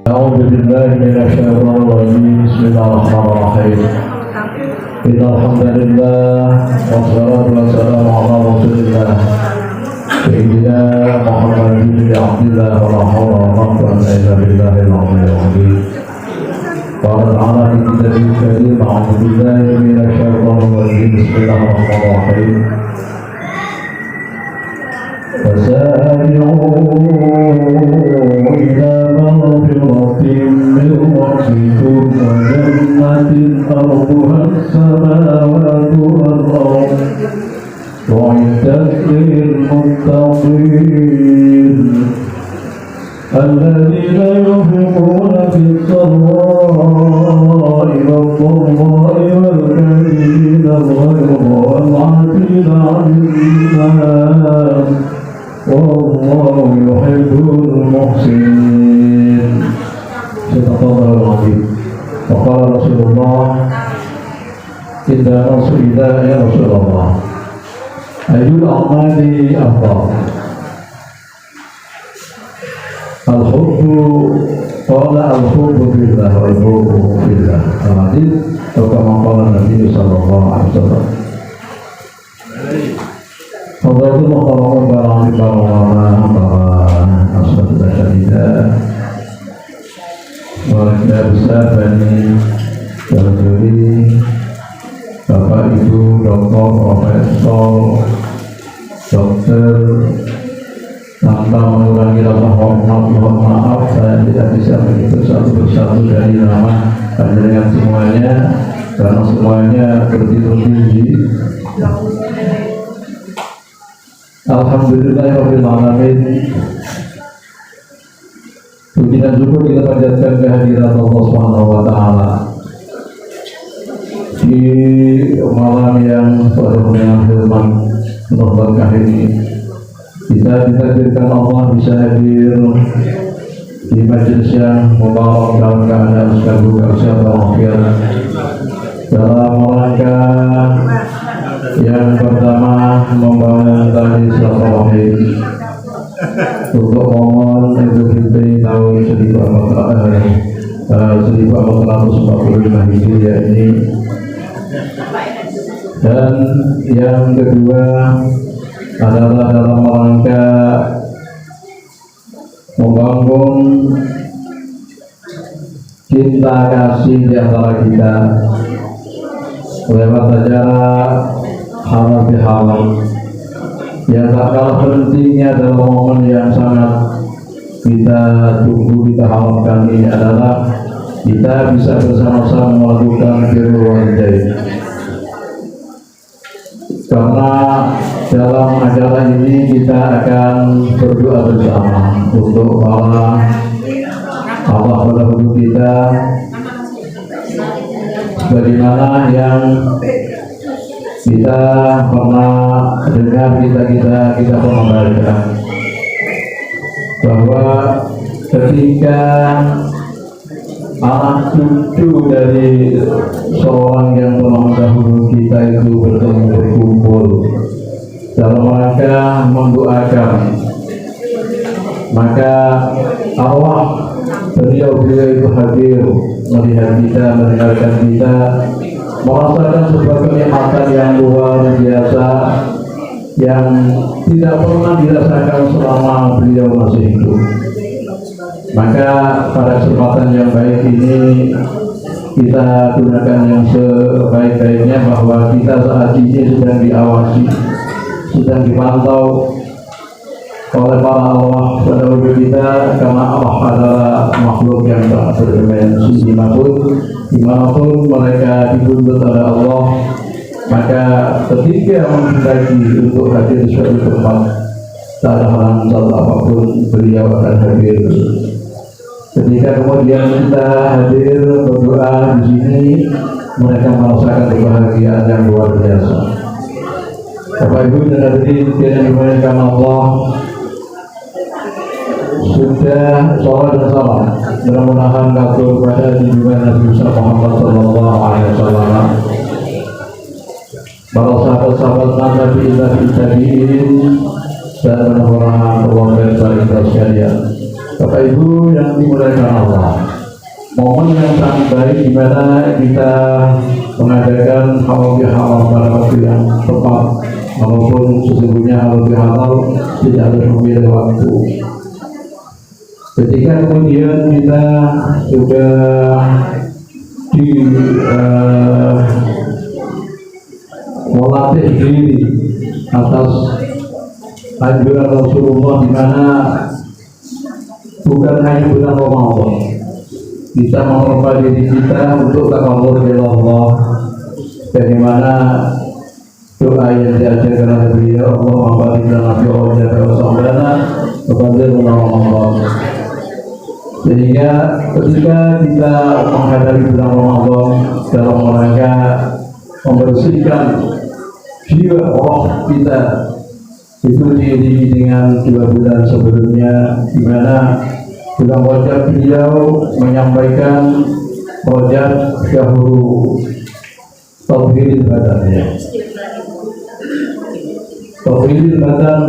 أعوذ بالله من الشيطان الرجيم بسم الله الرحمن الرحيم إن الحمد لله والصلاة والسلام على رسول الله سيدنا محمد بن عبد الله ولا حول ولا قوة إلا بالله العلي العظيم قال تعالى في كتابه الكريم أعوذ بالله من الشيطان الرجيم بسم الله الرحمن الرحيم فسارعوا إلى مغفرة من ربكم وجنة أرضها السماوات والأرض أعدت للمتقين الذين ينفقون في السراء والضراء والكاظمين الغيظ والعافين عن الناس والله يحب المحسنين. صدق الله العظيم. وقال رسول الله إذا سئل يا رسول الله أي الأعمال أفضل؟ الحب قال الحب بالله والحب بالله. Al-Hadis atau kama qala Nabi sallallahu alaihi wasallam. Allah itu menghormati para ulama, para asatidz syariah, keluarga besar Bani Juri, Bapak Ibu Doktor, Profesor, Dokter. Tanpa mengurangi rasa hormat, mohon maaf saya tidak bisa menghitung satu persatu dari nama panjenengan semuanya karena semuanya begitu tinggi. Alhamdulillahirabbil alamin. Puji dan syukur kita panjatkan kehadirat Allah Subhanahu wa taala di malam yang penuh dengan firman penuh berkah ini. Kita ditakdirkan Allah bisa hadir di majelis yang mubarak dalam keadaan segala buka usaha akhir dalam rangka yang pertama membangun tali silaturahim untuk mohon Idul Fitri tahun 1445 Hijriah ini, dan yang kedua adalah dalam rangka membangun cinta kasih di antara kita lewat acara halal bihalal yang tak kalah pentingnya dalam momen yang sangat kita tunggu, kita harapkan ini adalah kita bisa bersama-sama melakukan birrul walidain. Karena dalam acara ini kita akan berdoa bersama untuk para Allah pendahulu kita, bagaimana yang kita pernah dengar, kita pernah baca bahwa ketika anak cucu dari seorang yang pernah mendahulu kita itu berkumpul dalam rangka mendoakan, maka arwah beliau itu hadir melihat kita, mendengarkan kita, merasakan sebuah kenikmatan yang luar biasa yang tidak pernah dirasakan selama beliau masih hidup. Maka pada kesempatan yang baik ini kita gunakan yang sebaik-baiknya, bahwa kita saat ini sedang diawasi, sedang dipantau oleh para Allah pendahulu kita, karena Allah adalah makhluk yang tak berdimensi dimanapun mereka dituntut oleh Allah. Maka ketika mendaki untuk hadir di suatu tempat, tak ada halangan satu apapun, beliau akan hadir. Ketika kemudian kita hadir berdoa di sini, mereka merasakan kebahagiaan yang luar biasa. Bapak Ibu dan hadirin yang dimuliakan Allah, sudah sholat dan salam mudah-mudahan kabul pada junjungan Nabi Muhammad sallallahu alaihi wasallam, para sahabat-sahabat Nabi tabi'in dan orang-orang Allah sekalian. Bapak Ibu yang dimuliakan Allah, momen yang sangat baik di mana kita mengadakan halal bihalal pada waktu yang tepat, walaupun sesungguhnya halal bihalal tidak harus memilih waktu. Ketika kemudian kita sudah melatih diri atas anjuran Rasulullah, di mana bukan hanya bulan Ramadan kita memperbaiki diri kita untuk taqarrub ila Allah, bagaimana doa yang diajarkan oleh beliau, Allahumma barik lana fi awwalina wa akhirina wa ballighna Ramadan. Sehingga ketika kita menghadapi bulan Ramadan dalam rangka membersihkan jiwa roh kita, itu diiringi dengan 2 bulan sebelumnya, di mana bulan Rajab beliau menyampaikan Rajab syahru tauhidil badan, ya. Tauhidil badan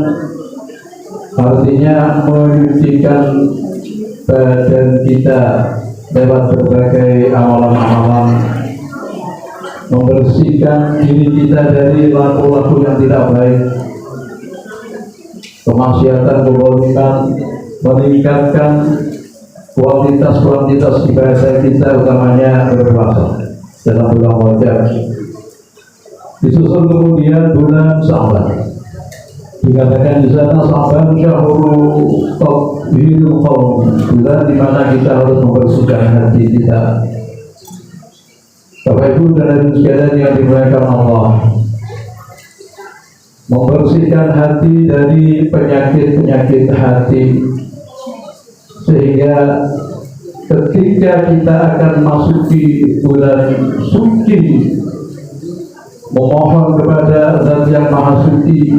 artinya menyucikan badan kita lewat berbagai amalan-amalan, membersihkan diri kita dari laku-laku yang tidak baik, kemaksiatan, kezaliman, meningkatkan kualitas ibadah kita, utamanya berpuasa dalam bulan Rajab. Disusul kemudian bulan Sya'ban. Dikatakan di sana Sya'ban syahru tathhirul qalbi, bulan di mana kita harus membersihkan hati kita. Bapak Ibu dan hadirin sekalian yang dimuliakan Allah, membersihkan hati dari penyakit-penyakit hati, sehingga ketika kita akan masuki bulan suci, memohon kepada Zat yang Maha Suci,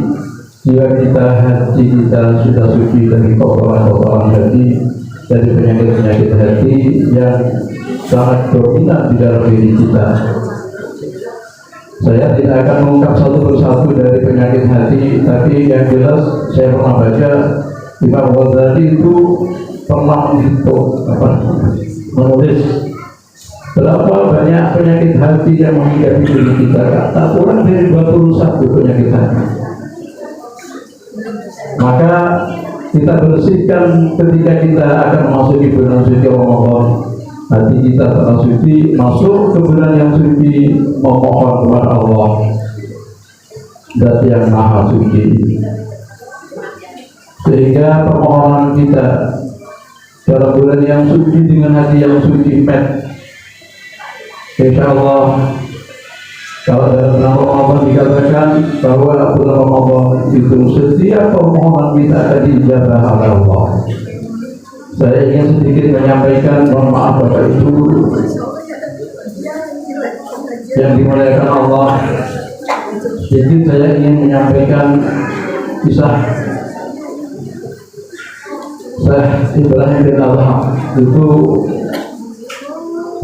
jika hati kita sudah suci dari kotoran-kotoran hati, dari penyakit-penyakit hati yang sangat dominan di dalam diri kita. Saya tidak akan mengungkap satu persatu dari penyakit hati, tapi yang jelas saya pernah baca Imam Ghazali itu pernah menulis berapa banyak penyakit hati yang menghinggapi diri kita. Tak kurang dari 21 penyakit hati. Maka kita bersihkan ketika kita akan memasuki bulan suci Ramadan. Hati kita telah suci, masuk ke bulan yang suci, memohon kepada Allah, Zat yang Maha Suci, sehingga permohonan kita dalam bulan yang suci dengan hati yang suci, insya Allah. Kalau dalam bulan Ramadan dikatakan bahwa bulan Ramadan itu setiap permohonan kita akan diijabah oleh Allah. Saya ingin sedikit menyampaikan, mohon maaf Bapak Ibu yang dimuliakan Allah, sedikit saya ingin menyampaikan kisah Syekh Ibrahim bin Adham. Itu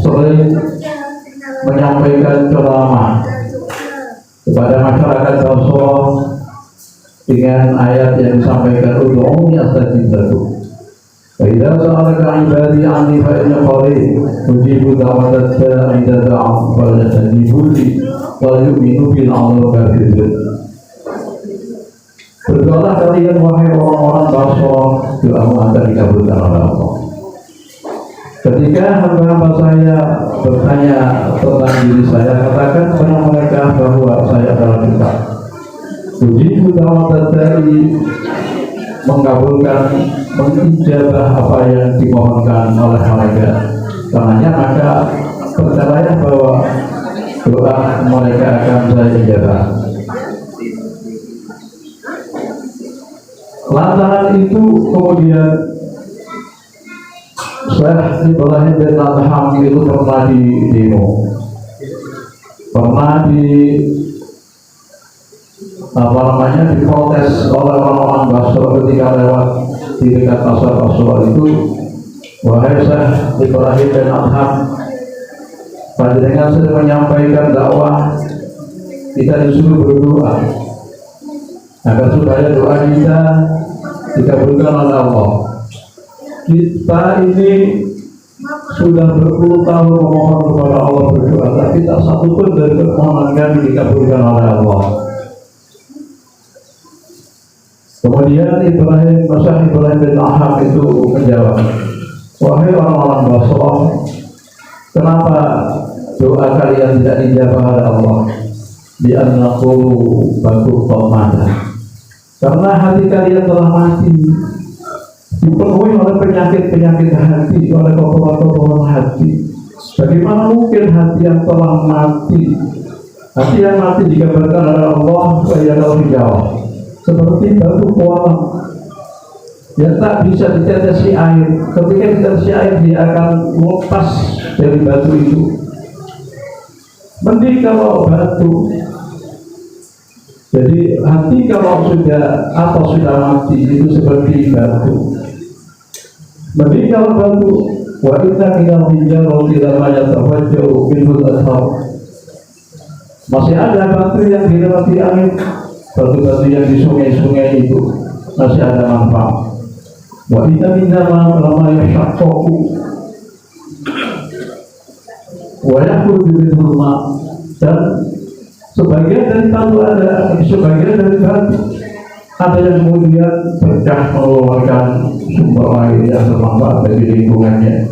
sering menyampaikan ceramah kepada masyarakat Basra dengan ayat yang disampaikan, ud'uuni astajib lakum. Idza sa'alaka 'ibadi 'anni fa inni qarib ujibu da'watad da'i idza da'an falyastajibu li wa yu'minu bil 'amal kafirun. Berdoalah kalian wahai orang-orang Basra, doamu akan dikabulkan oleh Allah. Ketika hamba-hamba saya bertanya tentang diri saya, katakan kepada mereka bahwa saya adalah dekat. Ujibu da'watad da'i, mengabulkan, mengijabah apa yang dimohonkan oleh mereka. Karenanya maka percayalah bahwa doa mereka akan saya ijabah. Lantaran itu kemudian Syekh Ibrahim bin Adham itu pernah di demo, pernah diprotes oleh orang-orang Basra ketika lewat di dekat pasar Basra itu. Wahai Syekh Ibrahim bin Adham, panjenengan sedang menyampaikan dakwah, kita disuruh berdoa agar supaya doa kita dikabulkan oleh Allah. kita ini sudah berpuluh tahun memohon kepada Allah berdoa, tapi tak satu pun dari permohonan kami dikabulkan oleh Allah. Kemudian Masya Ibrahim bin Aham itu menjawab, wahai orang-orang Basrah, kenapa doa kalian tidak dijawab oleh Allah? Bi'annaku baku qamada, karena hati kalian telah mati, dipenuhi oleh penyakit-penyakit hati, oleh kotoran-kotoran hati. Bagaimana mungkin hati yang telah mati? Hati yang mati digambarkan oleh Allah supaya kalau dijawab seperti batu kolam yang tak bisa ditetesi air. Ketika ditetesi air, dia akan lepas dari batu itu. Mending kalau batu. Jadi hati kalau sudah mati itu seperti batu. Mending kalau batu. Wa inna minal hijarati lama yatafajjaru minhul anhar. Masih ada batu yang dilewati angin. Batu-batu yang di sungai-sungai itu masih ada manfaat. Wa inna minal lama yashaqqaqu wa yakhruju minhul ma', dan sebagian dari batu ada yang kemudian pecah mengeluarkan sumber air yang bermanfaat bagi lingkungannya.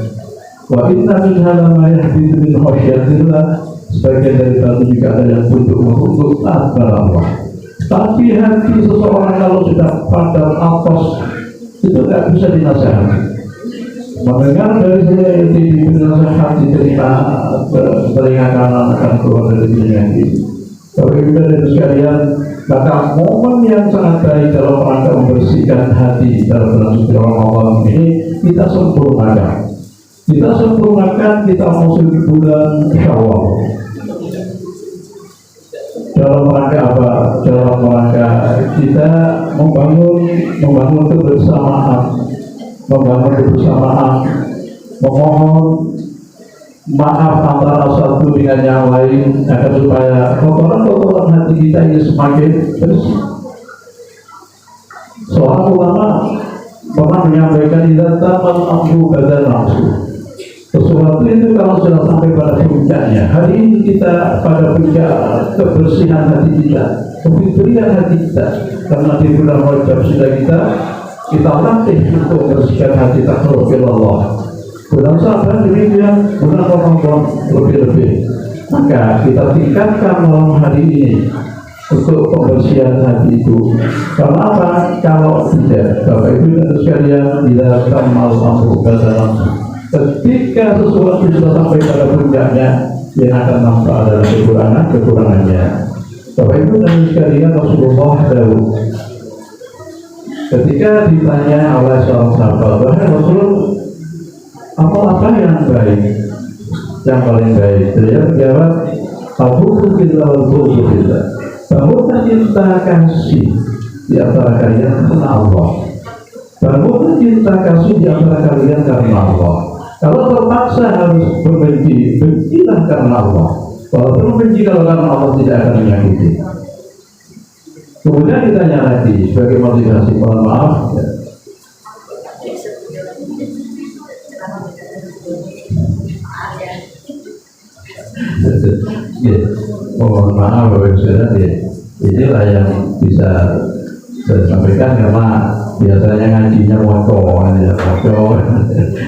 Wa inna minha lama yahbitu min khasyatillah, sebagian dari batu juga ada yang untuk takdir Allah. Tapi hati seseorang kalau sudah pada atas itu tidak bisa dinasihati. Mendengar dari saya di dinasihati cerita telinga kanan akan keluar dari dunia ini. Kalau kita dari sekalian, maka momen yang sangat baik dalam rangka membersihkan hati dalam bulan suci Ramadan ini kita sempurnakan. Kita masuk bulan Syawal. Dalam rangka apa? Dalam rangka kita membangun kebersamaan, memohon maaf antara satu dengan yang lain, agar supaya kotoran-kotoran hati kita ini semakin bersih. Seorang ulama pernah menyampaikan, idza tamal amru bada nafsu. Sesuatu itu kalau sudah sampai pada puncaknya, hari ini kita pada puncak kebersihan hati kita, kefitrian hati kita, karena di bulan Rajab sudah kita latih untuk membersihkan hati takarrub ilallah. Bulan Syaban demikian, bulan Ramadan lebih-lebih. Maka kita tingkatkan malam hari ini untuk pembersihan hati itu. Karena apa? Kalau tidak, Bapak Ibu dan sekalian, bila tamal amru bada nafsu, ketika sesuatu sudah sampai pada puncaknya, yang akan nampak adalah kekurangannya. Bapak Ibu dan sekalian, Rasulullah Daud ketika ditanya oleh seorang sahabat, bahwa Rasul, apa yang baik, yang paling baik? Beliau menjawab, Al-Bukhillah wal-Bukhillah, bangunlah cinta kasih di antara kalian karena Allah. Bangunlah cinta kasih di antara kalian karena Allah. Kalau terpaksa harus berbenci, bencilah karena Allah. Walaupun benci kalau karena Allah tidak akan menyakiti. Kemudian ditanya lagi sebagai motivasi, mohon maaf ya. Mohon maaf Bapak Saudara, inilah yang bisa saya sampaikan, karena biasanya ngajinya motor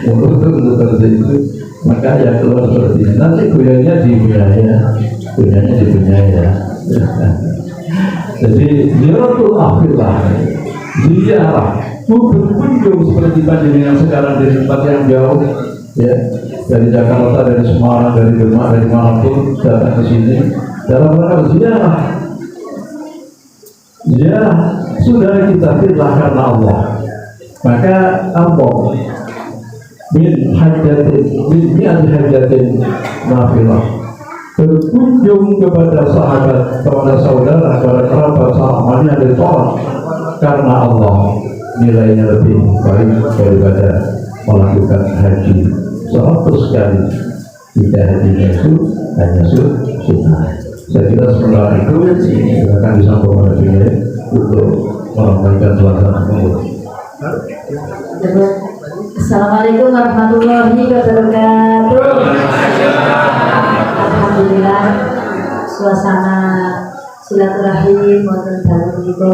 untuk seperti itu, maka ya keluar seperti ini. Nanti gunanya di bunyaya. Jadi ziaratul akhirah, ziarah, berkunjung seperti panjenengan sekarang di tempat yang jauh, ya, dari Jakarta, dari Semarang, dari Demak, dari manapun datang ke sini dalam rangka ziarah. Saudara kita filah karena Allah, maka Allah min hajatin nafilah, berkunjung kepada sahabat, kepada saudara, kepada kerabat, sahabat yang ditolak karena Allah, nilainya lebih baik daripada melakukan haji 100 kali. Tidak hajinya itu hanya sunnah. Saya kira sementara itu akan disambung oleh beliau untuk meramaikan suasana umum. Assalamualaikum warahmatullahi wabarakatuh. Alhamdulillah suasana silaturahim wonten dalem menika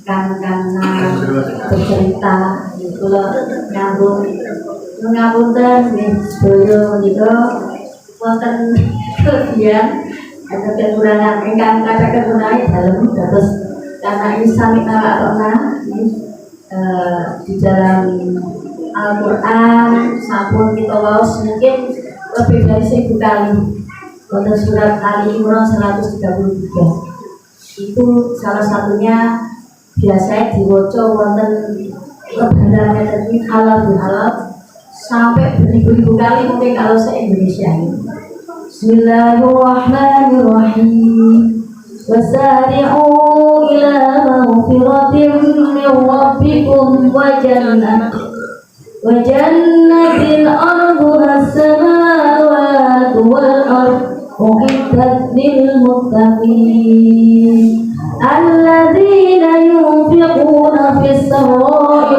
kang-kangan bercerita kula nyambung ngapunten nggih sedaya menika wonten kelebihan ada kekurangan ingkang kathah kegunaan dalem dados karena ini sami nawakna di dalam Al-Quran sampun kita waos mungkin lebih dari 1000 kali wonten surat Ali Imran 133 itu salah satunya biasanya diwaca wonten lebarannya tadi halal bihalal sampai beribu-ribu kali mungkin kalau se-Indonesia ini. Bismillahirrahmanirrahim. Wasari'u ila maghfiratin min rabbikum wa jannatin arduha as-samawati wal ardh u'iddat lil muttaqin alladzina yunfiquna fis sarra'i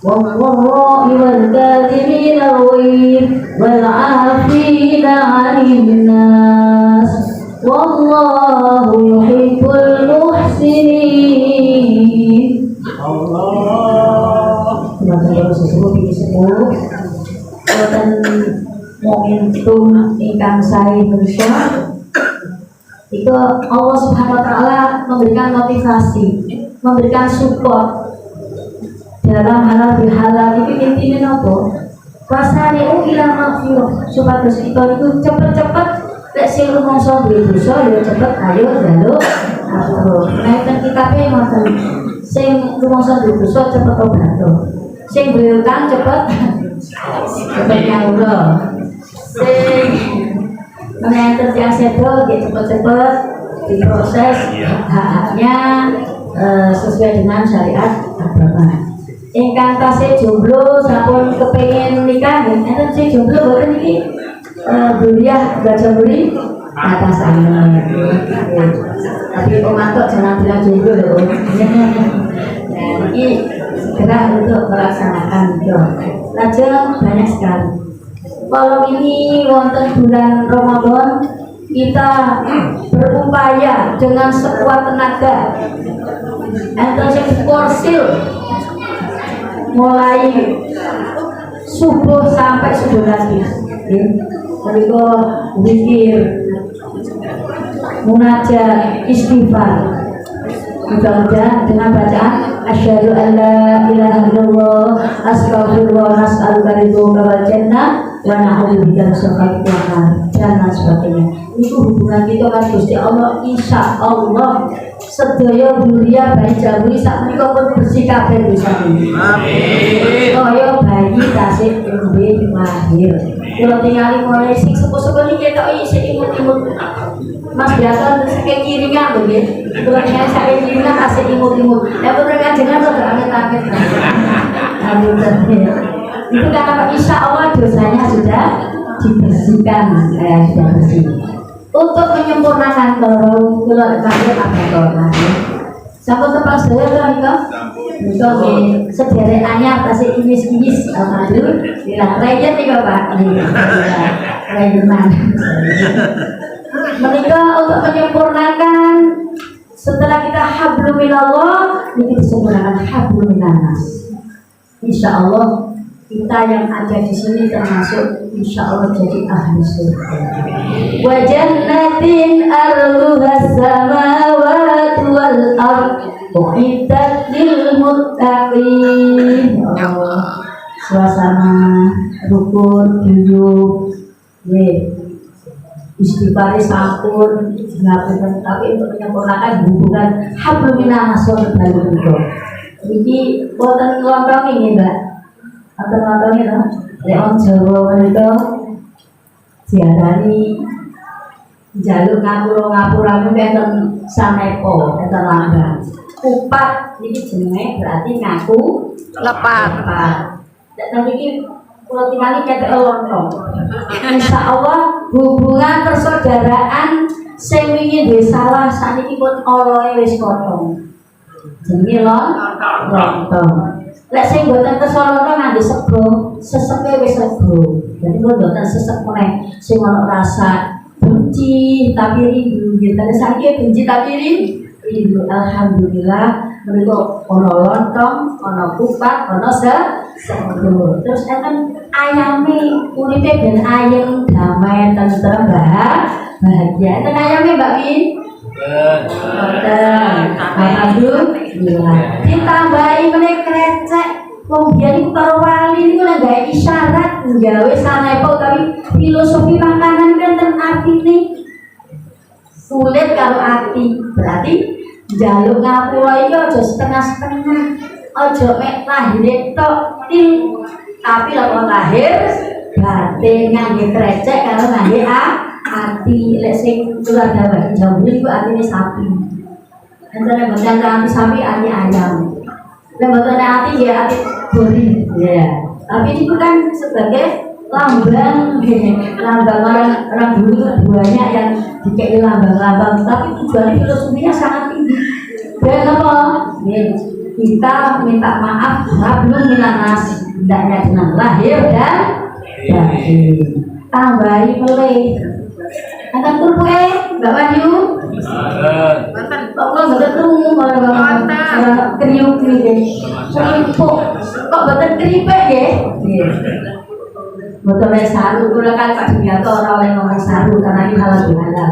wad-dharra'i wal kadhimina al-ghayz wal 'afina 'anil nas wallahu yuhibbul muhsinin. Teman-teman sesungguh ini semua dan momentum ingkang saya bersyukur itu Allah Subhanahu Wa Taala memberikan motivasi, memberikan support dalam halal bihalal itu intinya apa? Wasari'u ila maghfirah supaya kita itu cepet-cepet lek sing rumangsa duwe dosa ya cepet ayo njaluk ampun. Nek kita pe ngoten sing rumangsa duwe dosa cepet tobat. Sing duwe utang cepet nyaura. Sing menenten yang sedo cepet-cepet diproses hak-haknya sesuai dengan syariat agama. Ingkang tasih jomblo sampun kepengin nikah, enten sing jomblo boten iki beliah gajah beli atas saya. Tapi pemantok jangan bilang jomblo ya. Ini segera untuk melaksanakan itu. Lajeng banyak sekali. Kalau ini wonten bulan Ramadan kita berupaya dengan sekuat tenaga. Enten sing korsil mulai subuh sampai subuh lagi. Mereka zikir, munajat, istighfar. Mudah-mudahan dengan bacaan asyhadu an la ilaha illallah astaghfirullah nas'aluka ridhoka wal jannah wa na'udzubika min sakhatika dan sebagainya. Itu hubungan kita kan Gusti Allah, insya Allah sedaya dunia bayi jabri sak menika pun bersih kabeh dosane. Amin. Kaya bayi tasih nembe lahir. Kula tingali mulai sing sepuh-sepuh iki ketok isih imut-imut. Mas biasa sing kiringan lho nggih. Kula tingali sak kiringan tasih imut-imut. Ya pun kajengan rada amit-amit. Itu karena insya Allah dosanya sudah dibersihkan, sudah bersih. Untuk menyempurnakan kalau lahir apa lagi. Sampun tepas saya kan itu. Untuk sederhananya pasti inis-inis alhamdulillah. Rakyat juga Pak. Rakyat. Mereka untuk menyempurnakan setelah kita hablum minallah, ini disempurnakan hablum minannas. Insya Allah kita yang ada di sini termasuk insya Allah jadi ahli surga. Wa jannatin arduhas samawati wal ardh u'iddat lil muttaqin. Suasana rukun hidup, istighfar sampun, ngapunten tapi untuk menyempurnakan hubungan hablum minannas wal balughah. Iki boten lontong ini Mbak. Atau ini loh, Leon Jawa itu diarani jaluk ngapura enten sanepo, enten lambang. Upat ini jenenge berarti ngaku lepat. Dan ini kalau tinggal kata lontong. Insya Allah hubungan persaudaraan sing wingi duwe salah sakniki pun oloe wis potong. Jenenge lontong. Lek sing mboten kesolona nganggo sego, sesepe wis sego. Jadi mboten sesek meneh sing ana rasa benci tapi rindu. Kita saiki benci tapi rindu. Alhamdulillah mereka ana lontong, ana kupat, ana sego. Terus enten ayame uripe ben ayem, damai, tentrem, bahagia. Enten ayame Mbak Min. Alhamdulillah. Ditambahi meneh krecek. Wong biyen iku karo wali niku lek gawe isyarat gawe sanepo tapi filosofi makanan kan ten artine kulit karo ati. Berarti njaluk ngapura iki aja setengah-setengah. Aja mek lahir tok til. Tapi lek lahir batin ngangge krecek karo ngangge ati. Lek sing keluarga bagi Jawa niku atine sapi. Antara badan ati sapi ati ayam. Lek badan ati ya ati bori. Ya. Tapi itu kan sebagai lambang orang dulu banyak yang dikei lambang-lambang, tapi tujuan filosofinya sangat tinggi. Dan apa? Kita minta maaf belum minanas, hendaknya dengan lahir dan batin. Tambahi meleh. Akan kurpe, Mbak Wahyu. Kok betul krungu orang kriuk iki. Kok betul keripik nggih? Betul saru kula kan Pak Sugiarto ora oleh ngomong saru karena ini halal bihalal.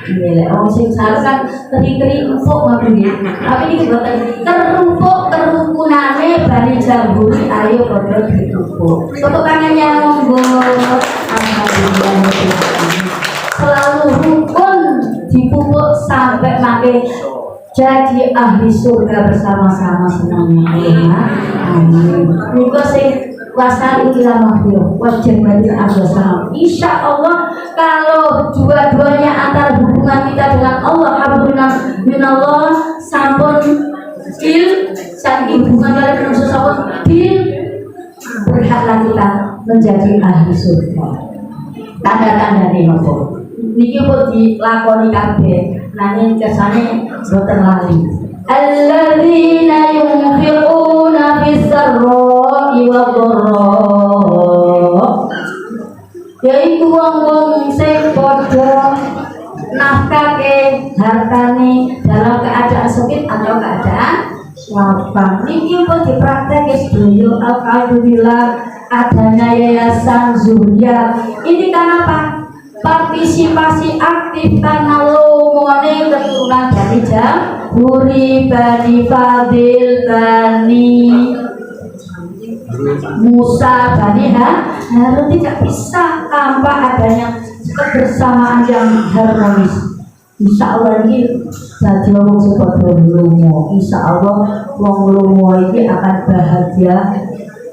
Nggih, wong sing saru kan keri-keri empuk ngoten nggih. Tapi iki boten kerumpuk kerukunane bani jamburi ayo padha ditumpuk. Untuk kangennya monggo. Alhamdulillah. Selalu rukun dipupuk sampai makin jadi ahli surga bersama-sama senangnya. Amin. Niku sing wasal ila mahfirah wajan bagi Allah. Insya Allah kalau dua-duanya antara hubungan kita dengan Allah alhamdulillah minallah sampun saking hubungan dari manusia sampun berhaklah kita menjadi ahli surga. Tanda-tanda ini nopo niki kok dilakoni kabeh nanging kesane boten lali. Alladzina yunfiquna fis-sarra'i wad-dharra, yaitu wong-wong sing padha nafkahke hartane dalam keadaan sempit atau keadaan lapang. Niki kok dipraktekke sedaya. Alhamdulillah adanya yayasan Zuhria ini karena apa? Partisipasi aktif karena lomone keturunan dari Jamburi, Bani Fadil, Bani Musa, Bani Harun tidak bisa tanpa adanya kebersamaan yang harmonis. Insya Allah ini jadi wong sepadha lomo. Insya Allah wong lomo ini akan bahagia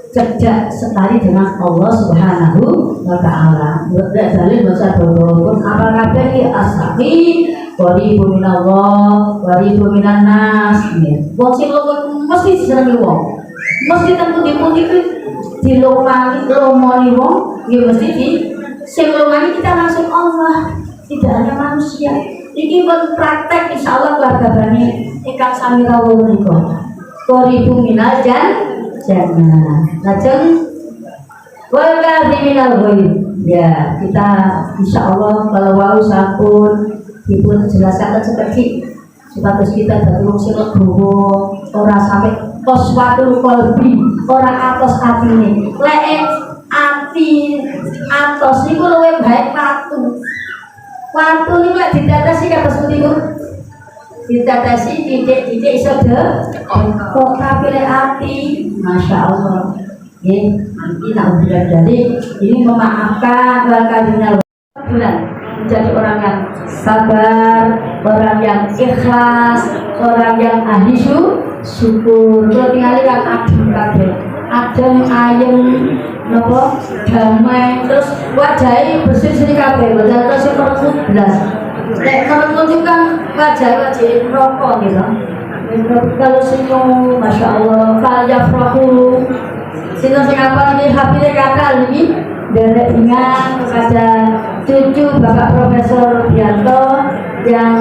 cerdak sekali dengan Allah Subhanahu wa Ta'ala. Tidak dalil bahasa pun apa kabeh asami wali minallah wali minan nas. Wong sing lomo mesti disenengi wong. Mesti tentu dipundi dilomani lomoni wong, ya mesti di sing lomani kita langsung Allah, tidak hanya manusia. Iki pun praktek insyaallah keluarga Bani ingkang sami rawuh menika. Qoribu minal jangan lajeng warga diminal ghaib. Ya kita insya Allah kalau wau sampun dipun jelaskan seperti supados kita dari wong sing legowo ora sampai qaswatul qalbi ora atos atine. Lek ati atos niku luwih baik watu. Watu niku lek ditatasi kados punika ditatasi titik-titik iso kok tapi lek ati Masya Allah. Ini nak dari ini memaafkan kalian menjadi orang yang sabar, orang yang ikhlas, orang yang ahli syukur. Tinggal kan adem ayem, nopo damai, terus wajahnya bersih kabeh, wajah terus perut belas. Nek kalau juga wajah rokok gitu. Kalau senyum, Masya Allah, falyafrahu. Sino sing apa ini hafidnya kakak ini dari ingat kepada cucu Bapak Profesor Bianto yang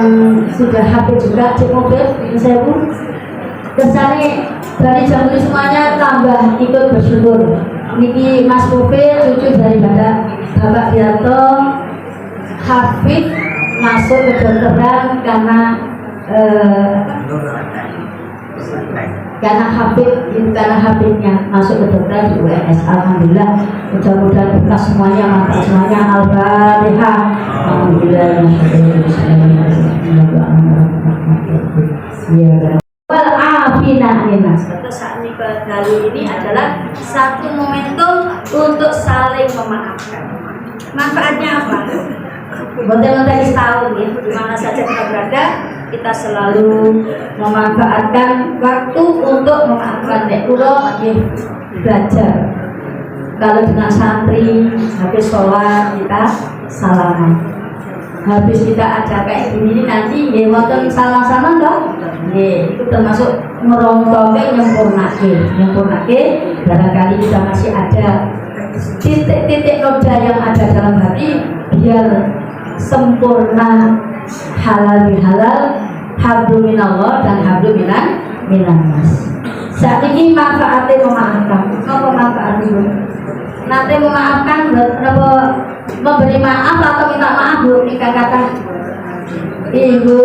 sudah hafid juga cek mobil saya pun Kesannya dari jam semuanya tambah ikut bersyukur. Niki Mas Kufir, cucu daripada Bapak Diarto, Hafid masuk ke kedokteran karena Hafidnya masuk ke kedokteran di UNS. Alhamdulillah, mudah-mudahan berkah semuanya, manfaat semuanya. Al-Fatihah. Alhamdulillah. Wal afina anas. Saat ini kali ini adalah satu momentum untuk saling memaafkan. Manfaatnya apa? Betul-betul setahun ya, di mana saja kita berada, kita selalu memanfaatkan waktu untuk memaafkan. Kulo belajar. Kalau dengan santri habis sholat kita salaman. Habis kita ada kayak gini nanti ya waktu salam-salam dong. Itu termasuk merontoknya nyempurnake barangkali kita masih ada titik-titik noda yang ada dalam hati biar sempurna halal bihalal, hablum minallah dan hablum minannas. Saat ini manfaatnya memaafkan. Apa manfaatnya? Nanti memaafkan berapa memberi maaf atau minta maaf bu, nikah kata ibu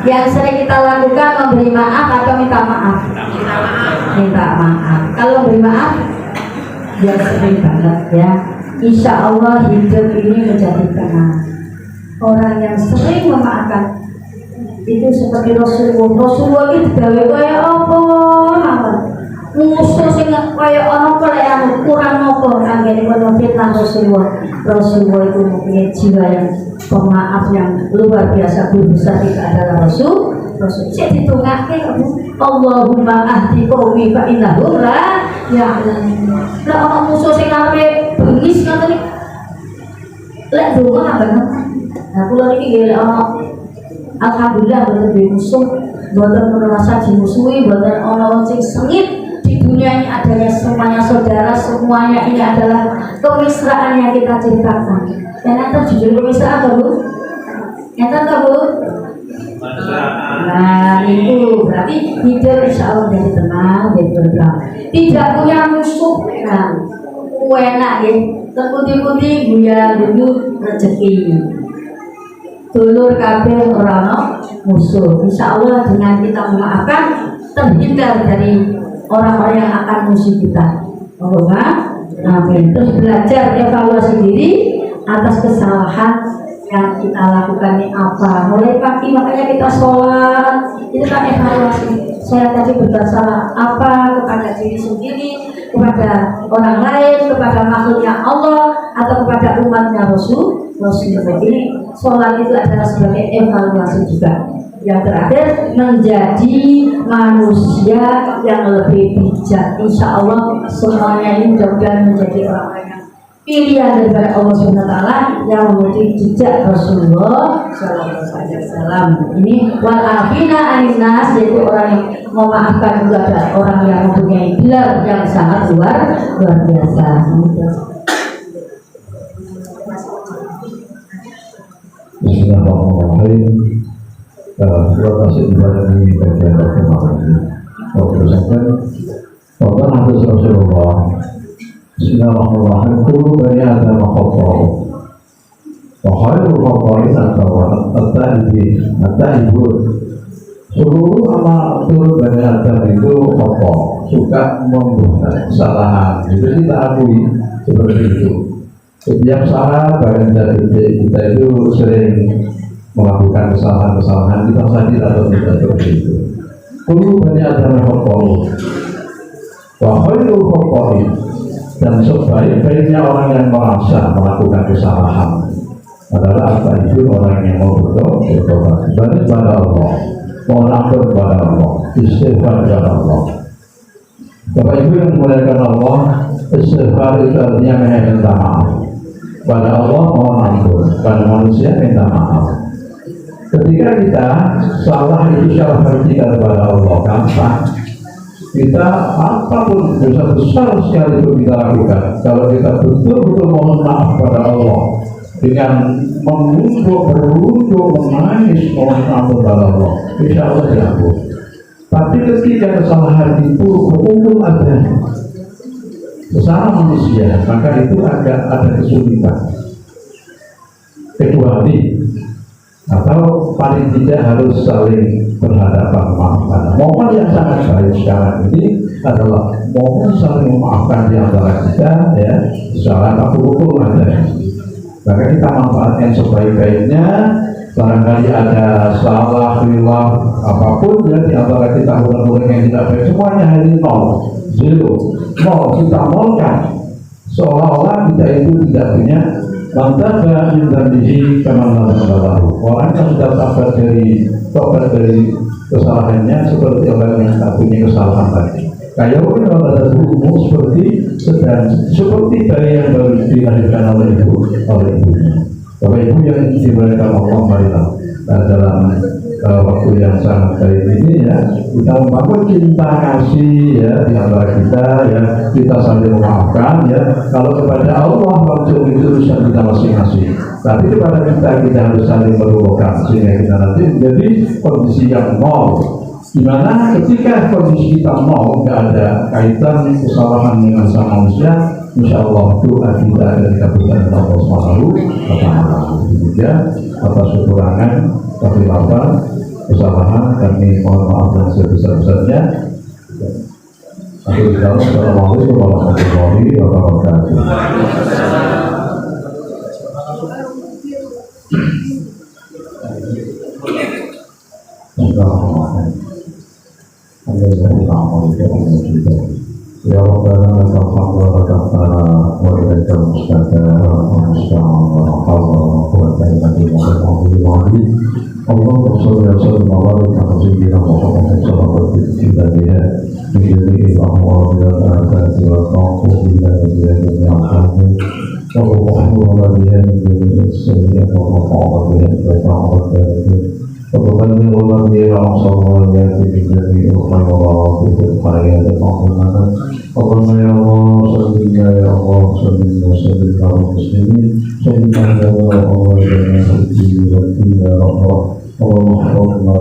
yang sering kita lakukan memberi maaf atau minta maaf. Kalau memberi maaf ya sering banget ya. Insya Allah hidup ini menjadi tenang. Orang yang sering memaafkan itu seperti Rasulullah itu gawe kaya apa musuh sing kaya ana kaya kurang apa kanggene kono fitnah Rasulullah itu mempunyai jiwa yang pemaaf yang luar biasa besar. Tidak adalah Rasul sik ditungake Allahumma ahdi qaumi fa innahum la ya'lamun. Lah ana musuh sing arepe bengis ngoten iki lek donga nambah. Nah kula niki nggih ana alhamdulillah boten musuh, boten merasa dimusuhi, boten ana sing sengit. Di dunia ini adanya semuanya saudara, semuanya ini adalah kemesraan yang kita ceritakan. Dan nanti jujur kemesraan atau bu? Nanti bu? Nah itu berarti hidup insya Allah jadi tenang, jadi berkah. Tidak punya musuh, nah enak ya. Terputih-putih guya-guyu rezeki. Dulur kabeh orang musuh. Insya Allah dengan kita memaafkan terhindar dari orang-orang yang akan musuh kita. Allahumma amin. Terus belajar evaluasi diri atas kesalahan yang kita lakukan ini apa. Mulai pagi makanya kita sholat itu kan evaluasi. Saya tadi berbuat salah apa kepada diri sendiri, kepada orang lain, kepada makhluknya Allah atau kepada umatnya Rasulullah. Ini sholat itu adalah sebagai evaluasi juga. Yang terakhir menjadi manusia yang lebih bijak. Insya Allah semuanya ini mudah-mudahan menjadi orang yang pilihan daripada Allah SWT yang memiliki jejak Rasulullah SAW. Ini walafina aninas, yaitu orang yang memaafkan juga ada orang yang mempunyai gelar yang sangat luar biasa. Bismillahirrahmanirrahim. Terima kasih kepada ini bagian kemarin. Teruskan, Bapak Nabi Rasulullah. Bismillahirrahmanirrahim. Kullu bani Adam khata'u. Wa khairul khata'in at-ta'ibun. Seluruh amal seluruh bani Adam itu khata', suka membuat kesalahan. Itu kita akui seperti itu. Setiap saat bagian dari kita itu sering melakukan kesalahan-kesalahan, kita sadar atau tidak seperti itu. Kullu bani Adam khata'u wa khairul khata'in, dan sebaik-baiknya orang yang merasa melakukan kesalahan adalah apa itu orang yang mau bertobat, balik kepada Allah, mohon ampun kepada Allah, istighfar kepada Allah. Bapak Ibu yang dimuliakan Allah, istighfar itu artinya minta maaf pada Allah, mohon ampun pada manusia, minta maaf. Ketika kita salah itu salah vertikal kepada Allah, gampang. Kita apapun dosa besar sekali itu kita lakukan. Kalau kita betul-betul mohon maaf kepada Allah, dengan berunduk menangis mohon ampun Allah, insya Allah diampun. Tapi ketika kesalahan itu berumum ada sesama manusia, maka itu agak ada kesulitan. Kecuali atau paling tidak harus saling berhadapan memaafkan. Momen yang sangat baik sekarang ini adalah momen saling memaafkan di antara kita, ya, secara hukum ada. Maka kita manfaatkan sebaik-baiknya. Barangkali ada salah, khilaf, apapun ya di antara kita orang-orang yang tidak baik, semuanya hari nol, zero, nol, kita nolkan. Seolah-olah kita itu tidak punya manfaat dan dihi kemana-mana. Orang yang sudah tobat dari kesalahannya seperti orang yang tak punya kesalahan tadi. Kayak kalau ada umum seperti bayi yang baru dilahirkan oleh ibunya. Bapak Ibu yang dimuliakan Allah, marilah dalam waktu yang sangat baik ini ya, kita membangun cinta kasih ya di antara kita ya, kita saling memaafkan ya. Kalau kepada Allah langsung itu urusan kita masing-masing, tapi kepada kita harus saling melupakan sehingga kita nanti menjadi kondisi yang nol. Dimana ketika kondisi kita nol, nggak ada kaitan kesalahan dengan sama manusia, insya Allah doa kita akan dikabulkan oleh Allah Subhanahu wa Ta'ala. Demikian atas kekurangan, kekhilafan, kesalahan kami mohon maaf dan sebesar-besarnya. Assalamualaikum warahmatullahi wabarakatuh. Ya Rabbana lakal hamdu wa lakal thana wa ilaikal mustaqaa wa musta'an wa la hawla wa la quwwata illa billah. Allahumma shalli wa sallim wa barik ala sayyidina Muhammadin sallallahu alaihi wa sallam bi jami'il ahwali wal afati wa taqu billahi jami'an hamdi wa rahmatullahi wa barakatuh sayyidina Muhammadin sallallahu alaihi wa وتبلغ الذي أعصى يأتي بجميع الخيرات في الحياة العظيمة. اللهم يا الله صل يا الله صل وسلم على المسلمين سيدنا الله في الدين والدين يا رب. اللهم احفظنا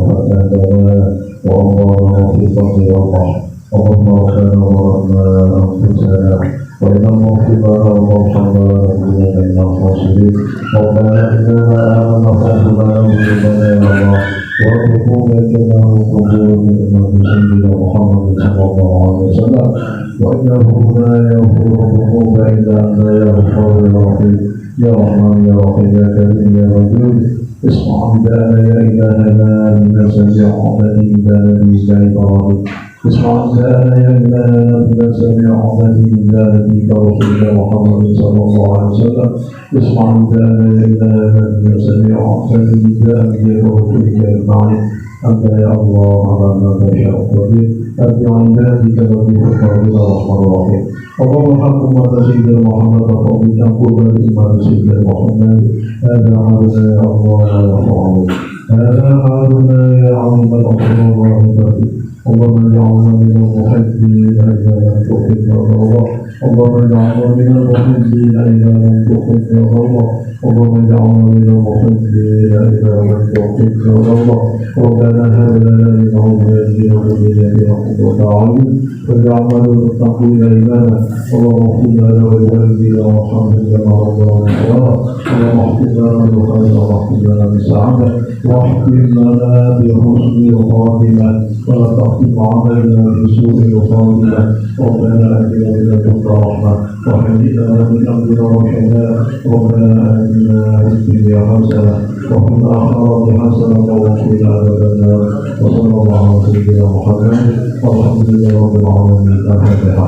فتهدنا وأمرنا في فضل الله. اللهم ربنا ظلمنا أنفسنا وإن لم تغفر لنا وترحمنا لنكونن من الخاسرين. ربنا إننا آمنا فاغفر لنا ذنوبنا يا الله وارزقنا جنة القبور بإمام سيدنا محمد صلى الله عليه وسلم. وإنه لا يغفر الذنوب إلا أنت يا غفار يا رحيم يا رحمن يا رحيم يا كريم يا ودود. اسمع نداءنا يا إلهنا لمن سمعنا إلى نبيك إبراهيم. اسمع نداءنا يا إلهنا لمن سمعنا إلى نبيك رسولنا محمد صلى الله عليه وسلم. اسمع نداءنا يا إلهنا لمن سمعنا إلى نبيك رسولك أجمعين. أنت يا الله على ما تشاء قدير. أنت عبادك وفي حفاظنا الرحمن الرحيم. اللهم حكم سيدنا محمد وفضلك قربا لإمام سيدنا محمد. هذا حالنا يا الله لا يرفعه. هذا حالنا يا عظيم الأسرار والرحمة. اللهم اجعلنا من المحبين إذا لم تحب الله. اللهم اجعلنا من المحبين إذا لم تحب الله. اللهم اجعلنا من المحبين إذا لم تحب الله. ربنا هب لنا من أزواجنا وذريتنا قرة أعين واجعلنا للمتقين إماما. اللهم اغفر لنا ولوالدينا وارحمهم كما ربنا صغارا. اللهم اغفر لنا بالخير واغفر لنا بالسعادة واختم لنا بحسن الخاتمة ولا تختم علينا بسوء الخاتمة. ربنا آتنا من لدنك رحمة وهيئ لنا من أمرنا رشدا. ربنا آتنا في الدنيا حسنة وفي الآخرة حسنة وقنا عذاب النار. وصلى الله على سيدنا محمد والحمد لله رب العالمين. الفاتحة.